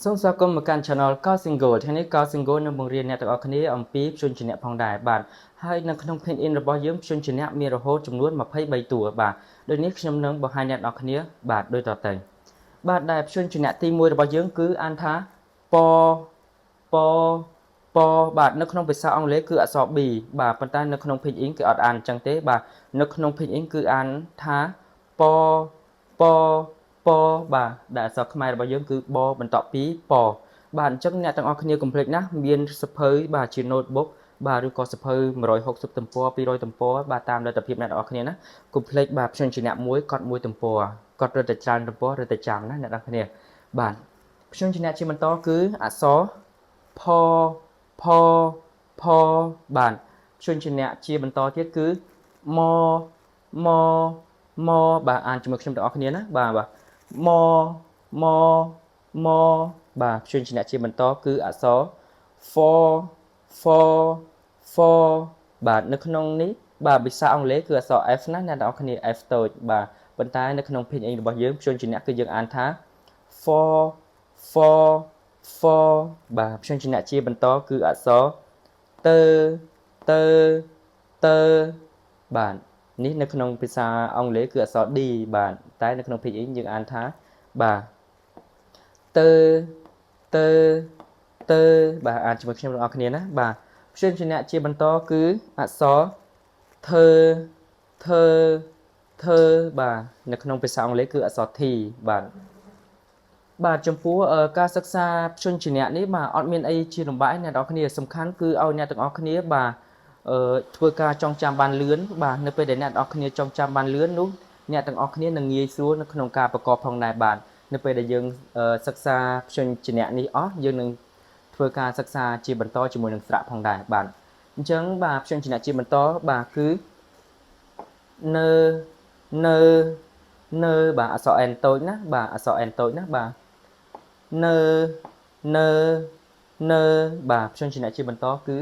សូមស្វាគមន៍មកកាន់ Channel កោ Single ថ្ងៃនេះកោ Single នឹងបង្រៀនអ្នកទាំងអស់គ្នាអំពីព្យញ្ជនៈផងដែរបាទហើយនៅក្នុង Pin In របស់យើងព្យញ្ជនៈមានរហូតចំនួន23តួបាទដូចនេះខ្ញុំនឹងបង្ហាញអ្នកទាំងអស់គ្នាបាទដូចតទៅបាទដែលព្យញ្ជនៈទី1របស់យើងគឺអានថាពពពបាទនៅក្នុងភាសាអង់គ្លេសគឺអក្សរ B បាទប៉ុន្តែនៅក្នុង Pin In គេអត់អានអញ្ចឹងទេបាទនៅក្នុង Pin In គឺអានថាពពពបាទដែលអក្សរខ្មែររបស់យើងគឺបបន្ទាប់ពីពបាទអញ្ចឹងអ្នកទាំងអស់គ្នាកុំភ្លេចណាមានសភៅបាទជា notebook បាទឬក៏សភៅ160ទំព័រ200ទំព័របាទតាមលទ្ធភាពអ្នកទាំងអស់គ្នាណាកុំភ្លេចបាទព្យញ្ជនៈមួយកត់មួយទំព័រកត់រត់តែច្រើនទំព័ររត់តែចាំណាអ្នកទាំងអស់គ្នាបាទព្យញ្ជនៈជាបន្តគឺអក្សរផផផបាទព្យញ្ជនៈជាបន្តទៀតគឺមមមបាទអានជាមួយខ្ញុំទាំងអស់គ្នាណាបាទមមមបាទព្យញ្ជនៈជាបន្តគឺអក្សរ f បាទនៅក្នុងនេះបាទភាសាអង់គ្លេសគឺអក្សរ F ណាអ្នកទាំងអស់គ្នា F តូចបាទប៉ុន្តែនៅក្នុងភាសាអង់គ្លេសរបស់យើងព្យញ្ជនៈគឺយើងអានថា f បាទព្យញ្ជនៈជាបន្តគឺអក្សរតតបាទនេះនៅក្នុងភាសាអង់គ្លេសគឺអក្សរ D បាទតែនៅក្នុងភាសាអ៊ីយើងអានថាបាទតបាទអានជាមួយខ្ញុំទាំងអស់គ្នាណាបាទព្យញ្ជនៈជាបន្តគឺអក្សរធបាទនៅក្នុងភាសាអង់គ្លេសគឺអក្សរ T បាទចំពោះការសិក្សាព្យញ្ជនៈនេះបាទអត់មានអីជាលំបាកអ្នកទាំងអស់គ្នាសំខាន់គឺឲ្យអ្នកទាំងអស់គ្នាបាទធ្វើការចងចាំបានលឿនបាទនៅពេលដែលអ្នកទាំងអស់គ្នាចងចាំបានលឿននោះអ្នកទាំងអស់គ្នានឹងងាយស្រួលនៅក្នុងការប្រកបផងដែរបាទនៅពេលដែលយើងសិក្សាព្យញ្ជនៈនេះអស់យើងនឹងធ្វើការសិក្សាជាបន្តជាមួយនឹងស្រៈផងដែរបាទអញ្ចឹងបាទព្យញ្ជនៈជាបន្តបាទគឺនៅបាទអក្សរ N តូចណាបាទអក្សរ N តូចណាបាទនៅបាទព្យញ្ជនៈជាបន្តគឺ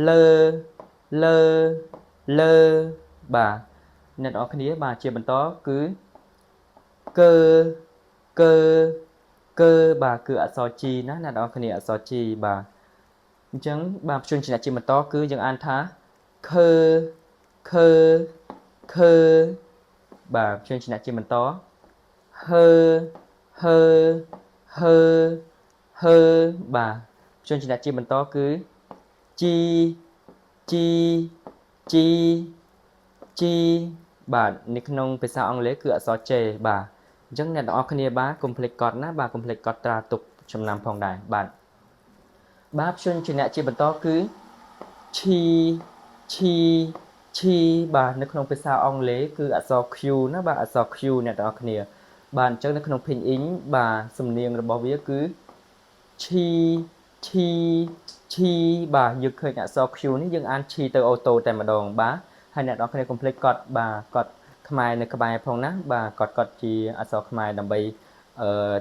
លើបាទអ្នកនរគ្នាបាទជាបន្តគឺកើបាទគឺអក្សរ G ណាអ្នកនរគ្នាអក្សរ G បាទអញ្ចឹងបាទព្យញ្ជនៈជាបន្តគឺយើងអានថាខបាទព្យញ្ជនៈជាបន្តហើបាទព្យញ្ជនៈជាបន្តគឺជីបាទនៅក្នុងភាសាអង់គ្លេសគឺអក្សរ J បាទអញ្ចឹងអ្នកទាំងអស់គ្នាបាទកុំភ្លេចកត់ណាបាទកុំភ្លេចកត់ត្រាទុកចំណាំផងដែរបាទព្យញ្ជនៈជាបន្តគឺឈីបាទនៅក្នុងភាសាអង់គ្លេសគឺអក្សរ Q ណាបាទអក្សរ Q អ្នកទាំងអស់គ្នាបាទអញ្ចឹងនៅក្នុង Pin In បាទសំនៀងរបស់វាគឺឈីបាទយើងឃើញអក្សរ Q នេះយើងអានឈីទៅអូតូតែម្ដងបាទហើយអ្នកនរគ្នាកុំភ្លេចកត់បាទកត់ខ្មែរនៅក្បែរផងណាបាទកត់ជាអក្សរខ្មែរដើម្បី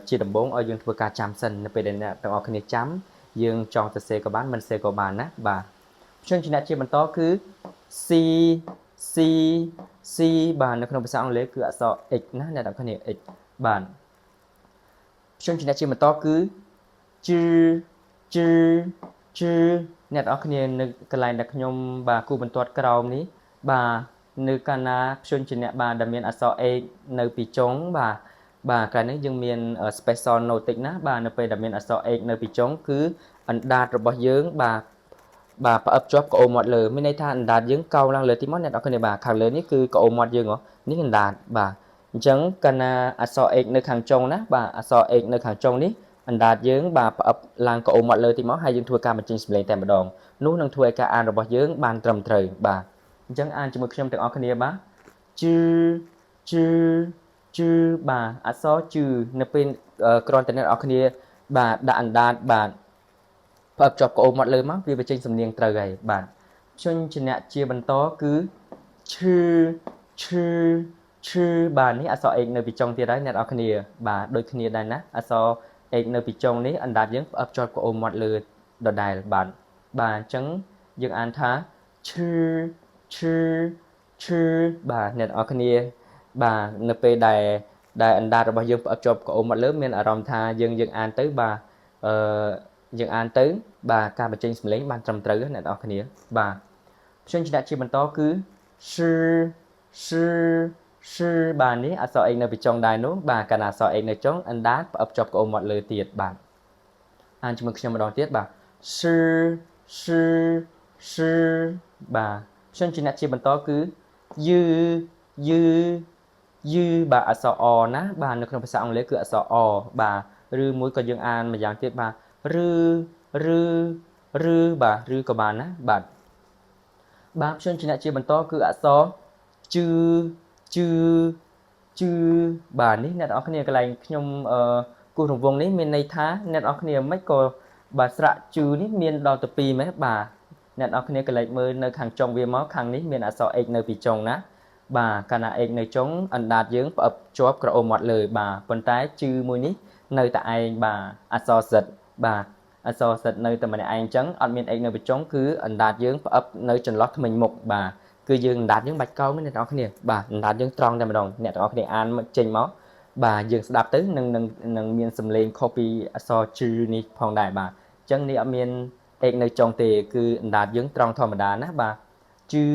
ជាដំបូងឲ្យយើងធ្វើការចាំសិននៅពេលដែលអ្នកទាំងអស់គ្នាចាំយើងចង់សរសេរក៏បានមិនសរសេរក៏បានណាបាទព្យញ្ជនៈជាបន្តគឺ C បាទនៅក្នុងភាសាអង់គ្លេសគឺអក្សរ X ណាអ្នកទាំងអស់គ្នា X បាទព្យញ្ជនៈជាបន្តគឺជអ្នកទាំងអស់គ្នានៅកន្លែងដែលខ្ញុំបាទគូបន្ទាត់ក្រោមនេះបាទនៅកាលណាព្យញ្ជនៈបាទដែលមានអក្សរ X នៅពីចុងបាទកាលនេះយើងមាន special note តិចណាបាទនៅពេលដែលមានអក្សរ X នៅពីចុងគឺអណ្ដាតរបស់យើងបាទផ្អឹបជាប់ក្អមមាត់លើមានន័យថាអណ្ដាតយើងកោងឡើងលើទីមកអ្នកនរគ្នាបាទខាងលើនេះគឺក្អមមាត់យើងហ៎នេះអណ្ដាតបាទអញ្ចឹងកាលណាអក្សរ X នៅខាងចុងណាបាទអក្សរ X នៅខាងចុងនេះអណ្ដាតយើងបាទផ្អឹបឡើងក្អមមាត់លើទីមកហើយយើងធ្វើការបញ្ចេញសំឡេងតែម្ដងនោះនឹងធ្វើឲ្យការអានរបស់យើងបានត្រឹមត្រូវបាទអញ្ចឹងអានជាមួយខ្ញុំទាំងអស់គ្នាបាទជឺបាទអក្សរជឺនៅពេលគ្រាន់តែអ្នកនរគ្នាបាទដាក់អណ្ដាតបាទផ្អឹបជាប់ក្អមមាត់លើមកវាបញ្ចេញសំនៀងត្រូវហើយបាទព្យញ្ជនៈជាបន្តគឺឈឺបាទនេះអក្សរ X នៅពីចុងទៀតហើយអ្នកនរគ្នាបាទដូចគ្នាដែរណាអក្សរ X នៅពីចុងនេះអណ្ដាតយើងផ្អឹបជាប់ក្អមមាត់លើដដែលបាទអញ្ចឹងយើងអានថាឈឺបាទអ្នកនរគ្នាបាទនៅពេលដែលអណ្ដាតរបស់យើងផ្អឹបជាប់ក្អមមាត់លើមានអារម្មណ៍ថាយើងអានទៅបាទ យើងអានទៅបាទការបញ្ចេញសម្លេងបានត្រឹមត្រូវអ្នកនរគ្នាបាទព្យញ្ជនៈជាបន្តគឺឈឺបាទនេះអក្សរ x នៅពីចុងដែរនោះបាទកាលណាអក្សរ x នៅចុងអណ្ដាតផ្អឹបជាប់ក្អមមាត់លើទៀតបាទអានជាមួយខ្ញុំម្ដងទៀតបាទឈឺបាទព្យញ្ជនៈជាបន្តគឺយឺបាទអក្សរ อណាបាទនៅក្នុងភាសាអង់គ្លេសគឺអក្សរ อបាទឬមួយក៏យើងអានម្យ៉ាងទៀតបាទឬបាទឬក៏បានណាបាទព្យញ្ជនៈជាបន្តគឺអក្សរជឺបាទនេះអ្នកនរគ្នាកន្លែងខ្ញុំគូសរង្វង់នេះមានន័យថាអ្នកនរគ្នាមិនក៏បាទស្រៈជឺនេះមានដល់ទៅ2មែនបាទអ្នកនរគ្នាកន្លែងមើលនៅខាងចុងវាមកខាងនេះមានអក្សរ x នៅពីចុងណាបាទកាលណា x នៅចុងអណ្ដាតយើងផ្អឹបជាប់ក្រអូមមាត់លើបាទប៉ុន្តែជឺមួយនេះនៅតែឯងបាទអក្សរសិតបាទអក្សរសិតនៅតែម្នាក់ឯងអញ្ចឹងអត់មាន x នៅពីចុងគឺអណ្ដាតយើងផ្អឹបនៅចន្លោះធ្មេញមុខបាទគឺយើងអណ្ដាតយើងបាច់កោងទេអ្នកនរគ្នាបាទអណ្ដាតយើងត្រង់តែម្ដងអ្នកនរគ្នាអានចេញមកបាទយើងស្ដាប់ទៅនឹងមានសំឡេងខុសពីអក្សរជឺនេះផងដែរបាទអញ្ចឹងនេះអត់មាន x នៅចុងទេគឺអណ្ដាតយើងត្រង់ធម្មតាណាបាទជឺ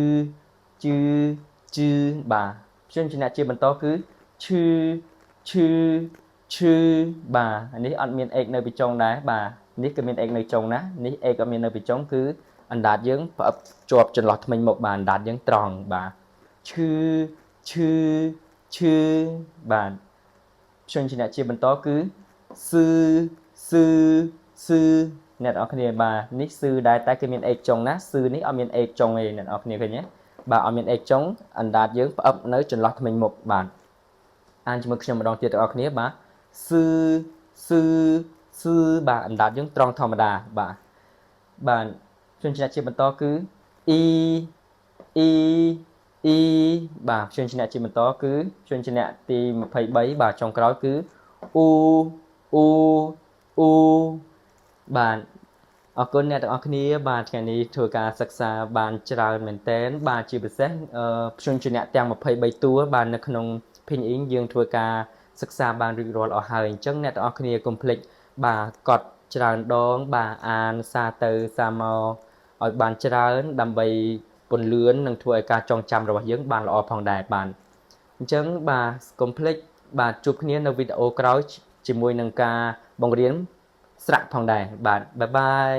បាទព្យញ្ជនៈជាបន្តគឺឈឺបាទនេះអត់មាន x នៅពីចុងដែរបាទនេះក៏មាន x នៅចុងណានេះ x អត់មាននៅពីចុងគឺអណ្ដាតយើងផ្អឹបជាប់ចន្លោះធ្មេញមុខបាទអណ្ដាតយើងត្រង់បាទឈឺបាទព្យញ្ជនៈជាបន្តគឺស៊ឺអ្នកនរគ្នាបាទនេះស៊ឺដែរតែគឺមាន x ចុងណាស៊ឺនេះអត់មាន x ចុងទេអ្នកនរគ្នាឃើញទេបាទអត់មាន x ចុងអណ្ដាតយើងផ្អឹបនៅចន្លោះធ្មេញមុខបាទអានជាមួយខ្ញុំម្ដងទៀតទាំងអស់គ្នាបាទស៊ឺបាទអណ្ដាតយើងត្រង់ធម្មតាបាទព្យញ្ជនៈជាបន្តគឺអ៊ីបាទព្យញ្ជនៈជាបន្តគឺព្យញ្ជនៈទី23បាទចុងក្រោយគឺអ៊ូបាទអរគុណអ្នកទាំងអស់គ្នាបាទថ្ងៃនេះធ្វើការសិក្សាបានច្រើនមែនទែនបាទជាពិសេសព្យញ្ជនៈទាំង23តួបាទនៅក្នុងភិនអ៊ីងយើងធ្វើការសិក្សាបានរួចរាល់អស់ហើយអញ្ចឹងអ្នកទាំងអស់គ្នាកុំភ្លេចបាទកត់ច្រើនដងបាទអានសារទៅសារមកឲ្យបានច្រើនដើម្បីពន្លឿននិងធ្វើឲ្យការចងចាំរបស់យើងបានល្អផងដែរបាទអញ្ចឹងបាទកុំភ្លេចបាទជួបគ្នានៅវីដេអូក្រោយជាមួយនឹងការបង្រៀនស្រៈផងដែរបាទបាយបាយ